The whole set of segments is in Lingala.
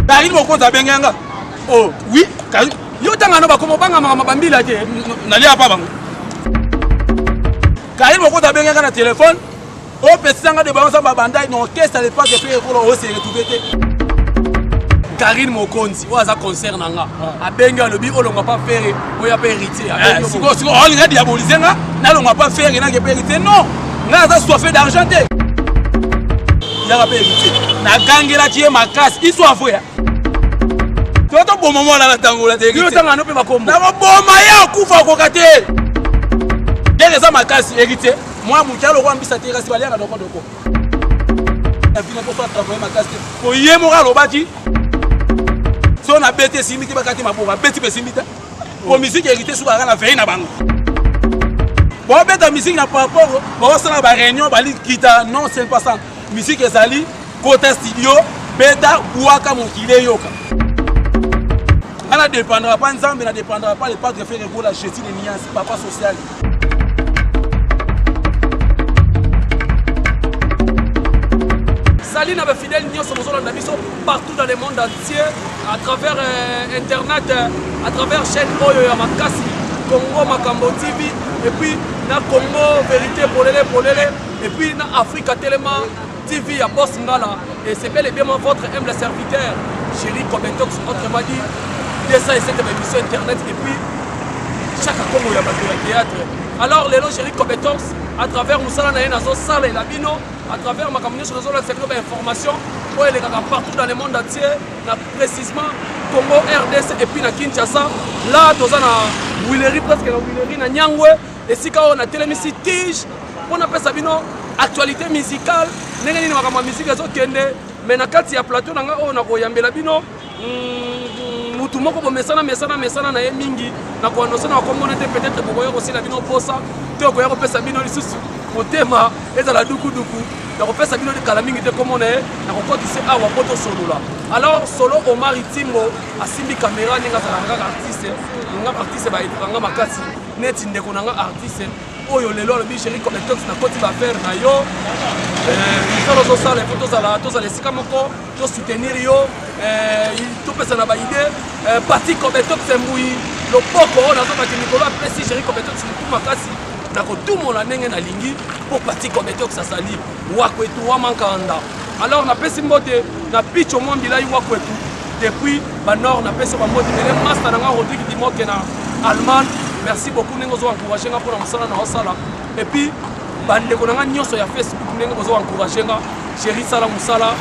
Karine Mokonzi abenganga. Oh, oui, Karine. Yo tanga no bakoma banga mabambila te. Nalia pa bango. Karine Mokonzi abenganga na téléphone. Oh, pesanga de balance babanda non caisse à l'époque de faire ko o se retrouver te. Karine Mokonzi, ou aza concert nanga. Abenga lobi olonga pas faire, o ya pas héritier. Siko on nga diaboliser nga, na longa pas faire na ke héritier non. Nga za soifé d'argent te. Ya pas héritier. Na gangela tie makasi, ils sont avoués. Tu as bon moment là la tangola te. Yo tanga no pe bakombo. Na boma ya kufa ko kate. Dereza makasi héritier. Moi mukalo kwa mbisa te kasi balia ka doko. La vie n'a pas fait travailler makasi. Ko yemo ka lobati. Si on a bêté simité, bakati ma pauvre, bêté simité. Pour musique hérité sur la veille na bango. Bon bêta musique n'a pas rapport. Bon ça na réunion bali kita non c'est pas ça. Musique ezali côté studio bêta buaka mokile yoka. Elle ne dépendra pas ensemble, elle ne dépendra pas les pas de faire la gestion des nuances, papa social. Saline avec fidèle partout dans le monde entier, à travers Internet, à travers chaîne Oyo Yamakasi, Congo Makambo TV, et puis na Congo Vérité Polele, et puis na Africa Telema TV à Boss Ngala. Et c'est bel et bien votre humble serviteur, Chéri Kobetox, autrement dit, ça et cette émission Internet, et puis chaque Congo Yamakasi théâtre. Alors, les Chéri Kobetox, à travers Moussala Nazo Sala et Labino, à travers ma communauté sur les autres informations, pour les gars partout dans le monde entier, précisément Congo, RDC et puis na Kinshasa. Là, nous avons Willery, presque la Willery, na Nyangwe, et si on a télémissi tige, on appelle ça bino actualité musicale, nous avons une musique mais na kati ya plateau, on a koyambela bino. Mutu moko bo mesana na ye mingi na ko annoncer na ko monete peut-être bokoyo aussi la bino posa to ko yako pesa bino lisusu motema ezala duku na ko pesa bino de kala mingi te comme on est na ko kotise awa poto solo là. Alors solo au maritimbo asimbi caméra ninga za nga artiste ba idanga makasi neti ndeko nanga artiste oyo lelo le Chéri Kobetox na koti ba faire na yo nous ça les photos à tous les sikamoko to soutenir yo tout pesa na ba idée parti Kobetox mbui le poko na zo ba Nicolas Plessis Chéri Kobetox tout makasi na ko tout mon la ndenge na lingi pour parti Kobetox sali wakwetu wa mankanda. Alors na pesi mbote na pitch au moins bilai wakwetu depuis ba nord na pesi ba mbote mais master na Rodrigue Dimoke na Allemagne. Merci beaucoup nengo zo encourager nga pour na musala na osala et puis bande ko nga nyoso ya Facebook nengo zo encourager nga Chéri sala musala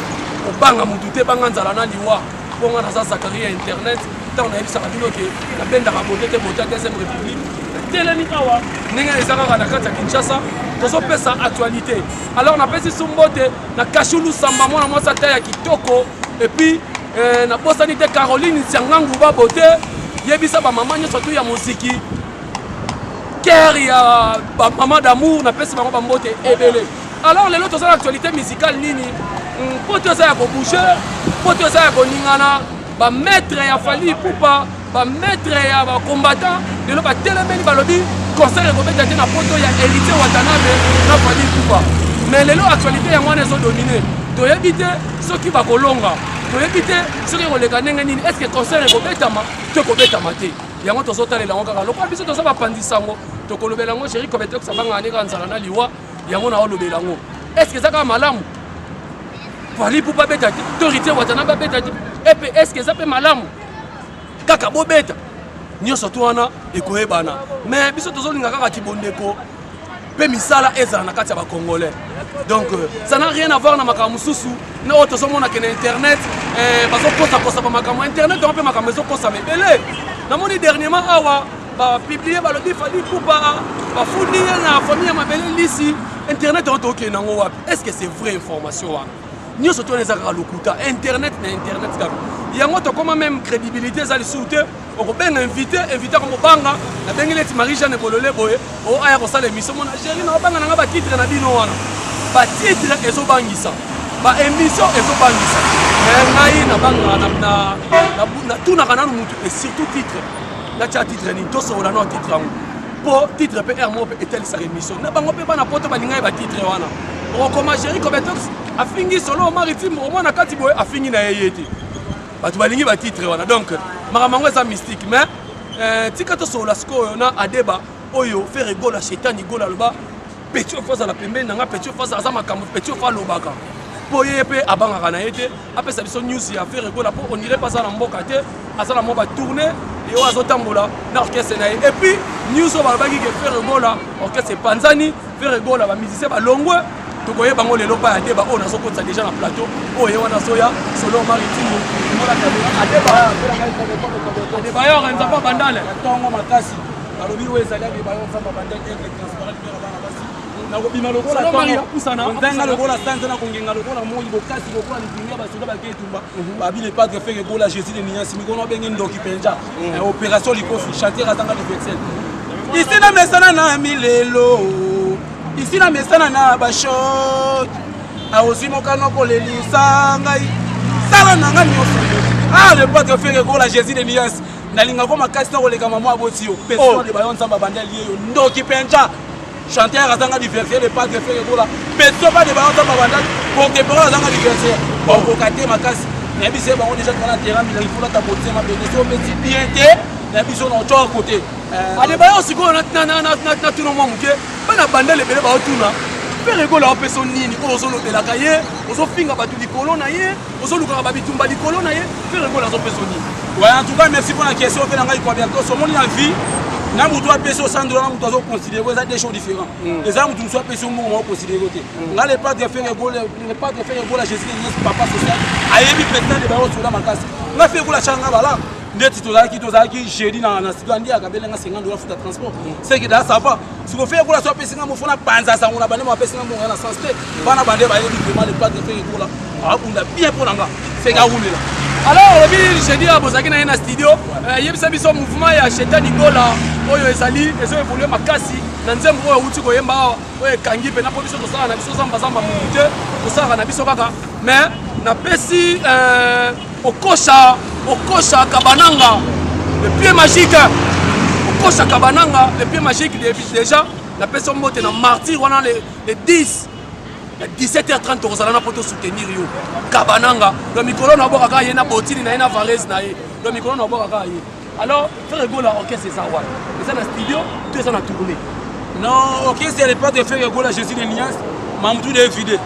obanga mutu te banga nzala na liwa ponga na za Zakaria internet tant na ebisa bino ke na benda ka bote te bote deuxième république teleni kawa nenga ezaka na kata Kinshasa tozo pesa actualité. Alors na pesi sumbote na Kashulu Samba mwana mwasa ta ya kitoko et puis na bosani te Caroline Siangangu ba bote yebisa ba mama nyoso tu ya muziki cœur ya ba mama d'amour na pesi bango ba mbote ebele. Alors les autres actualité musicale nini poto ça ya ko bouger poto ça ya ko ningana ba maître ya Fally Ipupa ba maître ya ba combattant de lo ba telemeni ba lobi concert ko beta na poto ya Elite Watanabe na Fally Ipupa. Mais les actualité ya mwana zo dominer to yebite ceux qui va kolonga to yebite ceux qui koleka ndenge nini est-ce que concert ko beta ma to ko beta mate yango to sotale la ngaka lokwa biso to sa ba pandisango to kolobela ngo Chéri Kobetox sabanga ani kanzala na liwa yango na olobela ngo est-ce que ça ka malamu Fally Ipupa beta to Elite Watanabe beta et puis est-ce que ça peut malamu kaka bo beta nyoso to wana ekoyebana mais biso to zolinga kaka tibondeko pe misala ezala na kati ya ba congolais. Donc ça n'a rien à voir na makambo susu na auto so mona ke na internet bazo kosa ba makambo internet on peut makambo zo kosa mebele na moni dernièrement awa ba publier ba lobi Fally Ipupa ba fundi na famille mabele lisi internet on to ke nango wapi est-ce que c'est vraie information wa nyoso to nezaka lokuta internet na internet kaka yango to comme même crédibilité za lisute on peut inviter comme banga na bengele ti Marie-Jeanne Bololé boye o aya ko sala émission mona Chéri na banga na ba titre na bino wana ba titre ezo bangisa ba émission ezo bangisa mais ngai na banga na tuna kana mutu et surtout titre na titre ni to so la no titre po titre pe mo pe etel sa émission na bango pe bana poto ba lingai ba titre wana o comme Chéri Kobetox afingi solo maritime au moins na kati boye afingi na yeyeti bato balingi ba titre wana donc maramango eza mystique mais tika to sola siko na adeba oyo faire gola shetani gola loba petit face la pembeni nanga petit face aza makambo petit face lobaka po ye pe abanga na yete apesa biso news ya faire gola po on dirait pas ça na mboka te asala mo ba tourner et ozo tambola na orchestre na et puis news ba baki ke faire gola orchestre Panzani faire gola ba musicien ba longwe tokoye bango lelo pa adeba on azo kotsa déjà na plateau oyo wana soya solo maritime mola kabela adeba yo nza pa bandale tongo makasi alobi wezali ba yo famba bandale avec transparent pera bana basi na kobima lokola tongo nzanga lokola sanza na kongenga lokola moyi bokasi lokola lipinya basoda baketumba babile pas de faire gola Jésus de Niasi mikono benge ndoki penja opération likofi chanter azanga de vexel ici na mesana na milelo ici na mesana na bashot aosi mokano kolelisa ngai sala nanga nyonso le pas de faire gola Jésus de Niasi nalinga ko makasi na koleka mama aboti yo personne de bayon samba bandali yo ndoki penja chanteur azanga diverser le pas de faire gola personne pas de bayon samba bandali contemporain azanga diverser bon kokate makasi na biso bango déjà dans la terrain il faut la tapoter ma bénédiction mais si bien té na biso na autre côté ade bayo siko na tuno mo muke bana bandale bele ba otuna faire gola o personne nini ko ozo lobelaka ye ozo finga batu likolo na ye ozo luka ba bitumba likolo na ye faire gola zo personne nini. Ouais, en tout cas, merci pour la question. On fait la bientôt. Ce monde en vie, n'a pas de personne sans dollars, nous devons considérer des choses différentes. Les armes, nous sommes personnes, nous devons considérer. On a les pas de faire égoler, les pas de faire égoler à Jésus, les papa social. Aïe, le président de Baron sur la macasse. On a fait égoler à Changa, voilà. Net tozaki jeudi na studio andi akabela nga 50 dollars futa transport c'est que ça va si on fait égoler sur pesi nga mofona panza sa ngona bande mo pesi nga mo na sensité bana bande ba yebi vraiment les pas de faire égoler akunda bien pour nga c'est ga rumela. Alors, je dis à Bozaki na studio, il y a un mouvement ya Shetani Gola, oyo ezali, ezo évoluer makasi, na nzembo oyo uti koyemba, oyo kangi pe na position to sala na biso zamba zamba mute, to sala na biso kaka, mais na pesi okosha Kabananga, le pied magique. Okosha Kabananga, le pied magique déjà, na pesi mote na martyr wana les 10 17h30 tozala poto soutenir yo Kabananga le micro na boka ka yena botini na yena Varese na ye le micro na boka ka ye alors faire gola orchestre ça wa c'est na studio tout ça na tourner non OK c'est le pas de faire gola Jésus de Nias mamtu de vide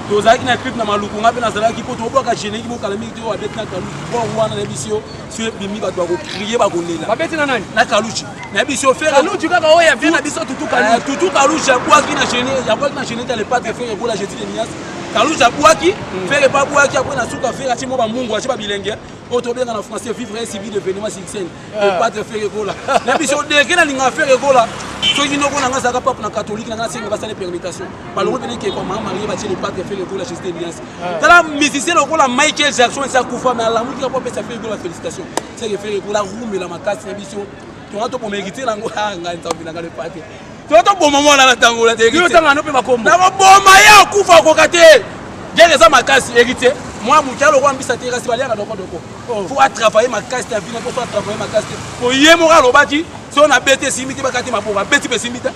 tozaki na clip na maluku ngape na zala ki poto boka gêner ki boka la miki to abet na kalu bon wana na bisio sur bimi ba doit crier ba gonela ba beti na nani na kaluchi na bisio faire kaluchi kaka oya vient na biso tutu kaluchi ya kwa ki na gêner ya kwa ki na gêner le pas de faire gola Jésus de Nias kaluchi abwaki faire pas bwaki après na suka faire ati mo ba mungu ati ba bilenge otobenga na français vivre un civil événement sur scène le pas de faire gola na bisio de ke na linga faire gola soki noko na ngasa ka papa na catholique na ngasa ngasa les permutation baloko bene ke comme Marie ba le pas de faire gola Jésus de Nias kala musicien lokola Michael Jackson ça kufa mais la musique pas ça fait gola félicitations c'est que faire gola room la makasi na bisio to pour mériter nango nga ntambi na le pate to bon moment na tango la te yo tanga no pe makombo na boma ya kufa ko kate gere za makasi hérité moi mukalo ko ambisa te kasi baliaka doko faut travailler makasi ta vie pour travailler makasi pour yemo ka lobaki si on a bêté simiti bakati maboka bêti pe simita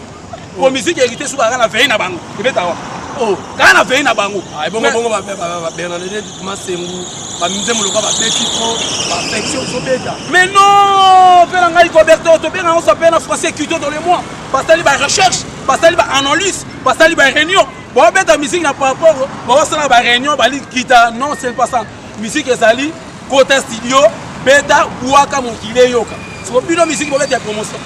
pour musique hérité sous na veille na bango ibeta wa kana veille na bango ay bongo ba Bernadette Masengu ba mzemu lokwa ba bêti trop ba affection so beta mais non pela ngai ko berto to bien on s'appelle en français culture dans les mois parce que ba recherche parce que ba analyse parce que ba réunion bon beta musique na par rapport bon ça ba réunion ba li kita non c'est pas ça musique ezali côté studio beta buaka mokile yoka so bino musique bo beta promotion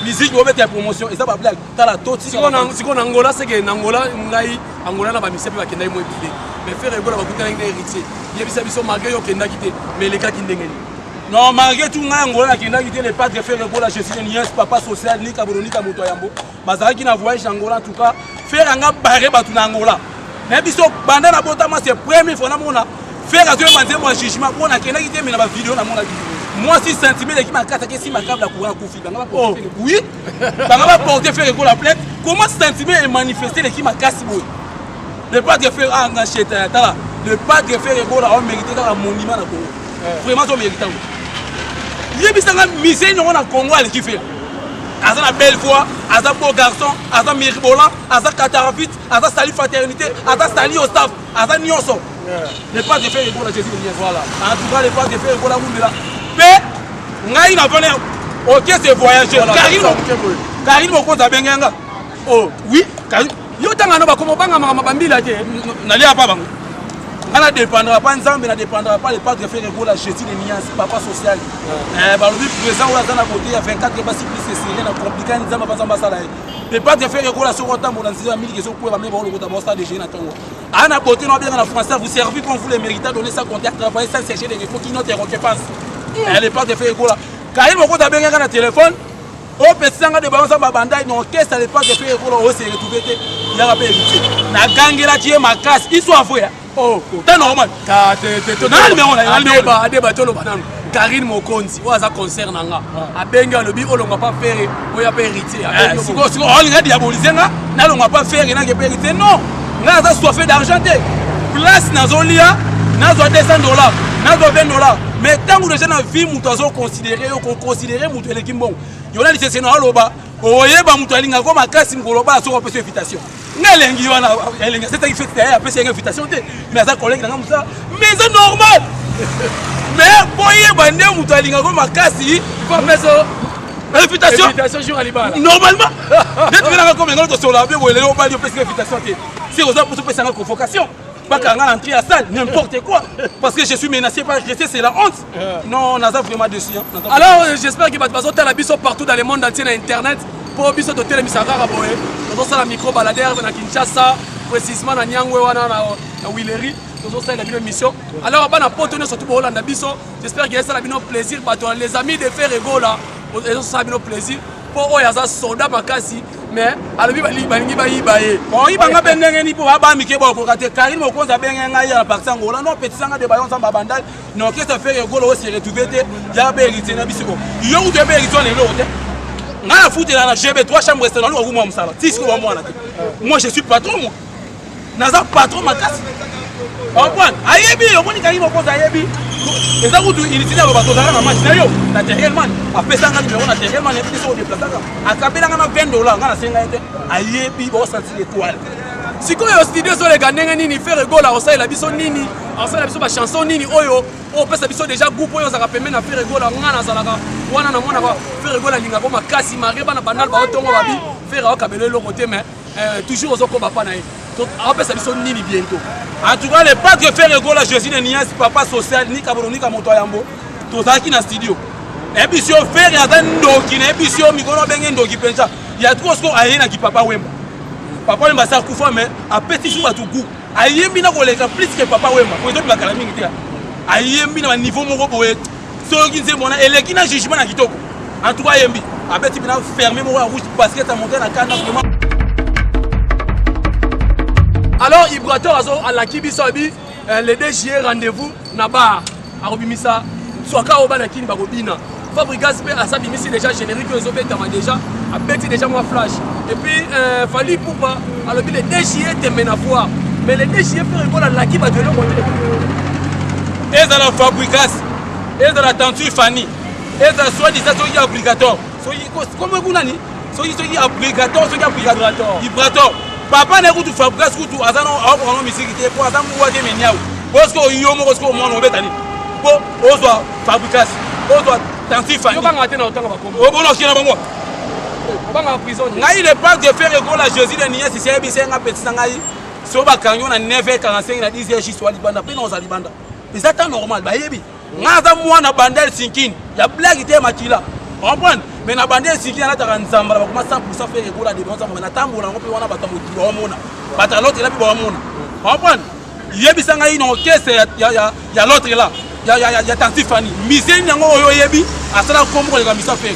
musique bo beta promotion et ça ba blague tala toti siko na Angola c'est que na Angola ngai Angola na ba misepe ba kenda mo epide mais faire égola ba kuta ngai héritier yebisa biso malgré yo kenda kité mais les cas qui ndengeni non malgré tout ngai Angola na kenda kité les pas de faire égola Jésus de Nias papa social ni kaboroni ka moto yambo bazaki na voyage Angola en tout cas faire anga barre batu na Angola na biso banda na botama c'est première fois na mona faire à toi manze moi jugement pour na kenda kité mais na ba vidéo na mona moi si sentiment qui m'a attaqué si ma câble la courant coufi banga ba porter oui banga ba porter faire égola plainte comment sentiment est manifesté qui m'a cassé boy le pas de faire anga cheta tala le pas de faire égola on mérite un monument na Congo vraiment on mérite yebisanga misé non na Congo ali qui fait Aza la belle voix, Aza beau garçon, Aza miribola, Aza catarafite, Aza sali fraternité, Aza sali au staff, Aza nyonso. Le pas de faire école à Jésus de Nias. Voilà. En tout cas, le pas de faire école à Moundela. Mais, ngai na venu. Ok, c'est voyageur. Karine Moko Zabenga. Oh, oui, Karine. Yo tanga no ba komo banga mabambila te. Nali apa bango. On ne dépendra pas ensemble, ne dépendra pas le pas de faire école à Jésus de Nias, papa social. Bah le présent ou la zone à côté à 24 pas si plus c'est rien à compliquer nous avons pas ça. Le pas de faire école à ce temps mon ancien ami qui sont pour amener bon le côté bossa de génération. Ana beauté non bien dans la français vous servez quand vous les méritez donner ça contact travailler sans chercher des réponses qui n'ont pas récompense. Elle est pas de faire école là. Karine Moko Zabenga na téléphone. Au petit sanga de balance ma bandai non qu'est-ce ça n'est pas de faire école au c'est retrouver il y a pas héritier. Na gangela qui est ma casse, ils sont avoués. Oh, c'est normal. Karine Mokonzi, ou ça concerne nga. Abenga lobi olonga pas faire, oya pas héritier. Si on regarde diaboliser nga, n'allons pas faire na que héritier non. Nga ça soit fait d'argent té. Place nazolia, nazo $200, nazo $20. Mais tant que les gens vie mutuazo considérer, on considérer mutuel qui bon. Yona li c'est na loba, oyeba mutualinga ko makasi ngoloba so opesa invitation. Nelengi wana elengi c'est qui fait après une invitation mais ça collègue dans ça mais c'est normal mais boye bande mutualinga ko makasi pas meso invitation jour à libala normalement d'être là comme ngalo to sur la bien boye le ba li opesa invitation c'est aux pour se faire convocation pas quand on entrer à salle n'importe quoi parce que je suis menacé par rester c'est la honte non on a vraiment dessus alors j'espère que bato bazotala biso partout dans le monde entier na internet pour biso to telemisa kaka boye tozo la micro baladère na Kinshasa précisément na Nyangwe wana na Willery tozo la bino mission alors bana poto ne surtout Hollande biso j'espère que ça la bino plaisir bato les amis de faire rigola ils ça bino plaisir pour oyaza soldat makasi mais alobi balingi bayibaye bon ibanga bendenge ni po ba mike bo ko kate Karine Moko Zabenga ngai ya parti ngola non petit sanga de bayon samba bandal non qu'est-ce que faire rigola aussi retrouver te ya ba héritier na biso yo ou de ba héritier le lote. Nga foot là na GB 3 chambres restaurant ou moi msala. Tisiko wa moi moi je suis patron moi. Naza patron makasi. En point, ayebi yo moni Karine Moko Zayebi. Eza kutu initiative ba bato na match na yo. Na Terrelman, apesa nga numéro na Terrelman et puis so déplacer. Akabela nga na $20 nga na senga ete. Ayebi bo sentir l'étoile. Sikoyo studio so le ganenge nini faire rigola osala biso nini. Osala biso ba chanson nini oyo. O pesa biso déjà groupe oyo za kapeme na faire rigola nga na zalaka. Wana na mona ba faire rigola linga ko makasi mareba na banal ba otongo babi faire o kabelo lo côté mais toujours aux ko pas na ye. Donc on pesa biso nini bientôt. En tout cas, le pas de faire rigola Jésus de Nias papa social ni kabolo ni kamoto yambo. Tozaki na studio. Et puis si on fait ya ndoki na puis si on mikono benge ndoki pencha. Ya trop ce aye na ki papa Wemba. Papa Wemba ça kufa mais a petit chou ba tuku. Ayembi na koleka plus que papa Wemba. Ko ezo bakala mingi te. Ayembi na niveau moko boye. Soki nze mona eleki na jugement na kitoko. En tout cas ayembi. Abeti bina fermer mo rouge basket à monter na kana vraiment. Alors Ibrator azo ala kibiso bi le DG rendez-vous na bar a robimisa soka obana kini bakobina. Fabrigas pe asabimisi déjà générique aux obetama déjà a beti déjà moi flash et puis Fali Poupa alobi le DG était menafoire mais le DG fait rigola la ki ba de l'autre côté. Et dans la Fabrigas et dans la tenture Fanny et dans soit disant soki obligatoire soki comme vous nani soki obligatoire soki obligatoire Ibrator papa ne kutu Fabrigas kutu azano awo musique te pour azamu wa de meniao parce que yo mo parce que mo no betani po ozo Fabrigas ozo tenture Fanny yo banga te na otanga bakombo o bono kina bango banga prison ngai le pas de faire école à Jésus de Nias c'est bisenga petit ngai so ba kanyo na 9h45 na 10h chiswa libanda pe na ozalibanda c'est ça normal ba yebi ngaza mwana bandel sinkini ya blague te makila comprendre mais na bandel sinkini na taka nzamba ba kuma 100% faire école à des bons na tambola ngo pe wana batamu ba mona bata l'autre là pe ba mona comprendre yebi sanga ino caisse ya l'autre là ya tanti Fanny misé nyango oyo yebi asala kombo le kamisa faire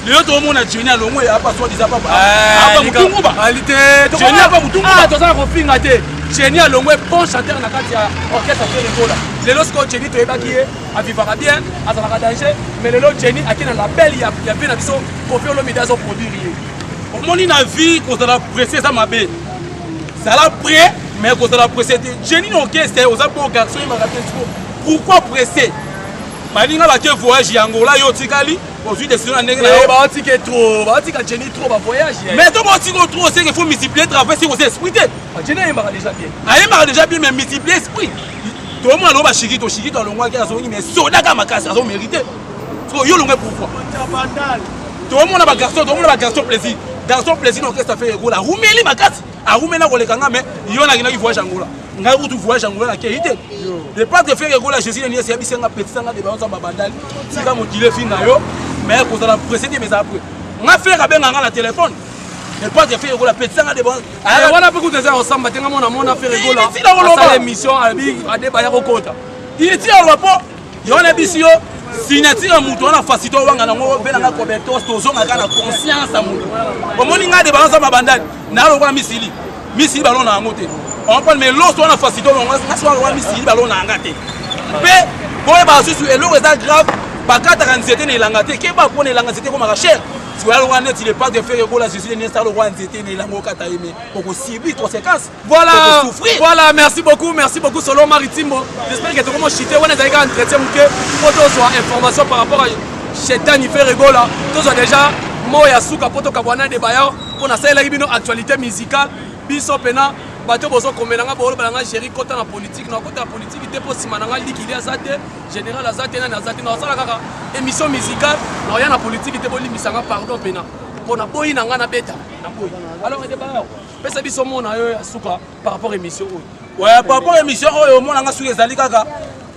le autre mona Jenny alongo ya pas soit disant papa apa mutungu baalité Jenny apa mutungu ah tozana ko finga te Jenny alongo bon chanteur na kati ya orchestre faire école le lorsque Jenny to ebaki a vivre bien azala danger mais le lot Jenny akina la belle ya bien na biso ko faire le média zo produire au moni na vie ko za presser ça mabe ça la prêt mais ko za presser Jenny no orchestre aux bon garçon il m'a rappelé pourquoi presser balinga bakie voyage ya Angola yo tikali aujourd'hui décision na ndenge na yo ba tike trop ba tika Jenny trop ba voyage mais to ba tiko trop c'est qu'il faut multiplier travail si vous esprit Jenny aimera déjà bien aimera déjà bien mais multiplier esprit to mo alo ba shikito alongwa ki azongi mais soda ka makasi azo mériter so yo longwe pourquoi to mo na ba garçon plaisir donc ça fait Angola rumeli makasi a rumena ko lekanga mais yo na kina ki voyage Angola nga kutu voyage Angola na keite le pas de faire Angola Jésus ni c'est bisenga petitanga de baonza babandali tika motile finga yo mais ko za la précéder mais après nga faire ka benga na téléphone le pas de faire Angola petitanga de baonza wana pe kuteza osamba tenga mona faire Angola ça l'émission abi adeba ya kokota il tire le rapport yo na bisio signature mutu wana facilité wanga nango benanga kobeto tozonga kana conscience a mutu omoni nga de baonza babandali na lo kwa misili balona yango te on parle mais l'autre on a facilité on soit roi misili balona ngate pe boye ba susu elo eza grave bakata kan zete ne langate ke ba pone langate ko maka cher si wala ngane ti le pas de faire ko la Jésus ne sa le roi zete ne lango kata yeme pour subir conséquences voilà merci beaucoup Solo Maritimbo j'espère que tu comment chiter on est avec entretien que photo soit information par rapport à Chetan il fait rigola tous déjà moya suka poto kabwana de bayo pour na sala bino actualité musicale biso pena bato bozo komelanga bolo balanga chéri kota na politique na kota politique te posima na likili azate général azate na azate na sala kaka émission musicale na ya na politique te boli misanga pardon pena pona boyi na ngana beta na boyi alors de bayo pesa biso mona yo suka par rapport émission ouais par rapport émission oyo mona nga suka ezali kaka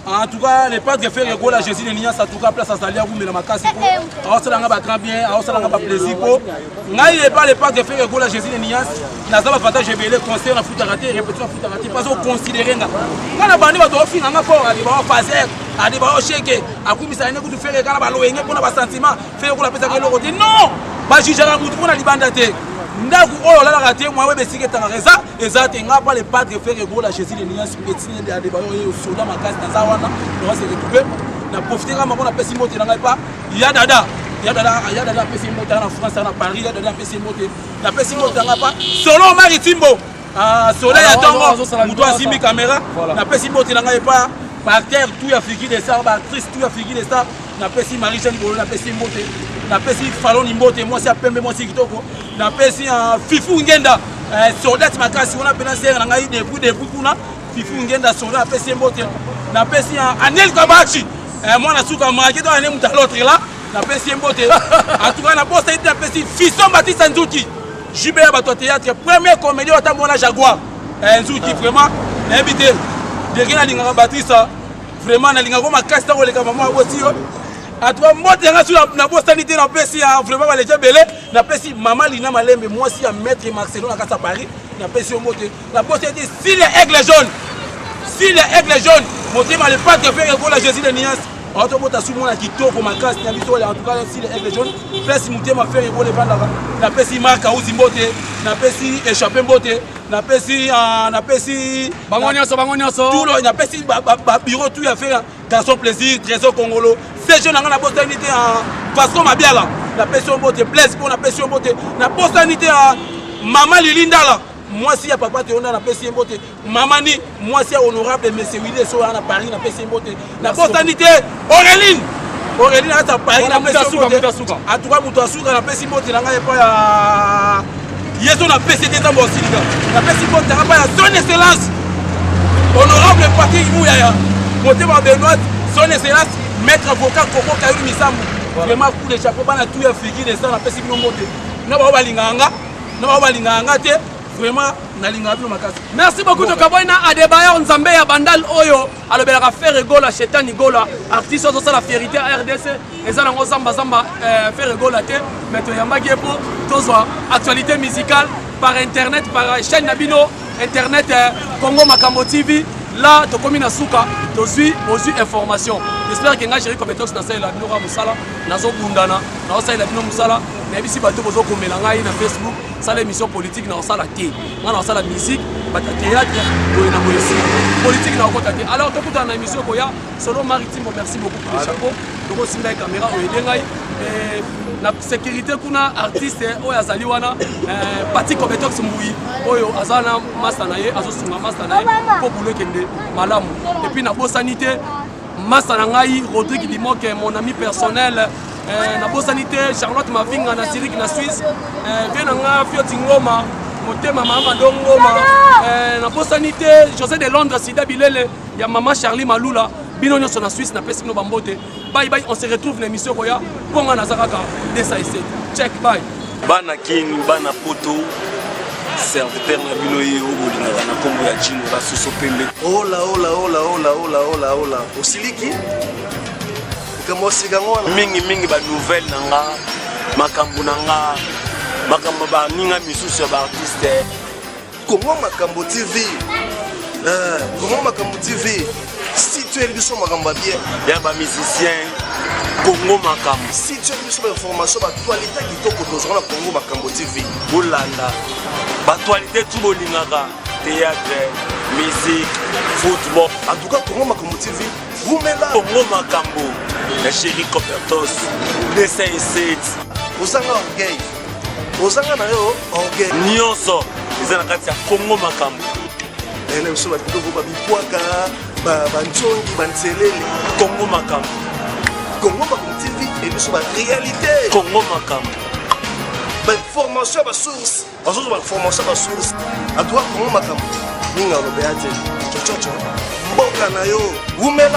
en tout cas les pas de faire Angola Jésus de Nias en tout cas place à Salia vous mais la makasi ko alors ça nga ba très bien alors ça nga ba plaisir ko ngai les pas de faire Angola Jésus de Nias na za ba avantage belé concert na foot raté répétition foot raté pas au considérer nga na bandi ba to finga nga pour ali ba fazer ali ba sheke akumisa ene ku faire kana ba loyenge pona ba sentiment faire ko la pesa ke lokoti non ba jugera mutu pona libanda te ndaku oyo la raté moi webe siketa ngeza ezate nga pas les pas de faire Angola Jésus de Nias petit de ali ba yo soda makasi na za wana on va se récupérer na profiter kama bona pesi moto na ngai pas ya dada pesi moto na France na Paris ya dada pesi moto na pesi moto na pas Solo Maritimbo soleil ya tongo muto asimi caméra na pesi moto na ngai pas par terre tout ya figure de star ba actrice tout ya figure de star na pesi Marie-Jeanne Bolo na pesi moto na pesi Faloni Mbote moi c'est pembe moi c'est kitoko na pesi Fifu Ngenda soldat makasi on a penser na ngai depuis kuna Fifu Ngenda soldat pesi Mbote na pesi Anel Kabachi moi na suka marqué dans ane muta l'autre là na pesi Mbote en tout cas na bossa ite na pesi Fiston Baptiste Nzuki Jubé bato théâtre premier comédien au Tambona Jaguar Nzuki vraiment invité de na linga Baptiste vraiment na linga ko makasi ta ko leka maman boti yo a toi Mbote nga sur na bossa ite na pesi vraiment ba leje belé na pesi maman Lina Malembe moi aussi à maître Marcelo na kasa Paris na pesi Mbote la bossa ite si les aigles jaunes motema le pas de faire Angola Jésus de Nias auto bota sous mona kitoko makasi na biso en tout cas si les aigles jaunes pesi motema faire Angola banda na pesi marka uzi Mbote na pesi échappé Mbote na pesi bango nyonso tout le na pesi bureau tout ya faire garçon plaisir trésor congolo ces jeunes na bossa unité en Vasco Mabiala na pesi Mbote Blaise pour na pesi Mbote na bossa unité maman Lilinda là moi si ya papa te on a pesi Mbote maman ni moi si honorable monsieur Willy so na Paris na pesi Mbote na botanité Auréline à Paris na pesi Mbote a tout cas muto asuka na pesi Mbote na ngai pa ya yeso na pesi te tambo silika na pesi Mbote na pa ya son excellence honorable Patrick Mouyaya motema Benoît son excellence maître avocat Koko Kayuru Misambu vraiment coup de chapeau bana tout ya figi de ça na pesi Mbote na ba balinganga te vraiment nalinga bino makasi merci beaucoup to kaboina Adebayor Nzambe ya bandal oyo alobelaka faire Angola Chetan Gola artiste ozo sala fierté à RDC ezala ngo zamba faire Angola te mais to yambaki po tozwa actualité musicale par internet par chaîne nabino internet Congo Makambo TV là to komi na suka to zui information j'espère que nga chéri compétence na sala bino ra musala nazo bundana na sala bino musala mais bisi bato bozo komela ngai na Facebook ça l'émission politique na sala té nga na sala musique bata théâtre to na politique na kota té alors to kuta na émission ko ya Solo Maritimbo merci beaucoup pour le chapeau to singa caméra o edengai na sécurité kuna artiste oyo azali wana Pati Kobetox Mbui oyo azana master na ye azo sunga master na ye po bulo kende malamu et puis na bo sanité masa na ngai Rodrigue Limoke mon ami personnel na bosanité Charlotte Mavinga na Zurich na Suisse bien nga Fioti Ngoma motema mama Ngoma na bosanité José de Londres Sida Bilele ya maman Charlie Malula bino nyonso na Suisse na pesi bino bambote bye bye on se retrouve na émission koya ponga na zakaka DSA7 check bye bana kini bana poto serviteur na bino ye obolingaka na kombo ya jino basuso pembe ola osiliki ikamosikango mingi ba nouvelle na nga makambo na nga makambo baninga misusu ya baartiste Congo Makambo TV Congo Makambo TV si tu es biso makambo bien ya ba musicien Congo Makambo si tu es biso information actualité kitoko tozona Congo Makambo TV bolanda actualité tout bolingaka théâtre musique football en tout cas Congo Makambo TV vous mettez là Congo Makambo la chérie Copertos DSA7 ozanga orgueil ozanga na yo orgueil nyonso ezana kati ya Congo Makambo ele biso batoko babipwaka bantsongi banzelele Congo Makambo Congo Makambo TV et biso ba réalité Congo Makambo ba formation ba source bazozo ba formation ba source a toi Congo Makambo ninga lo beate chochocho mboka na yo umela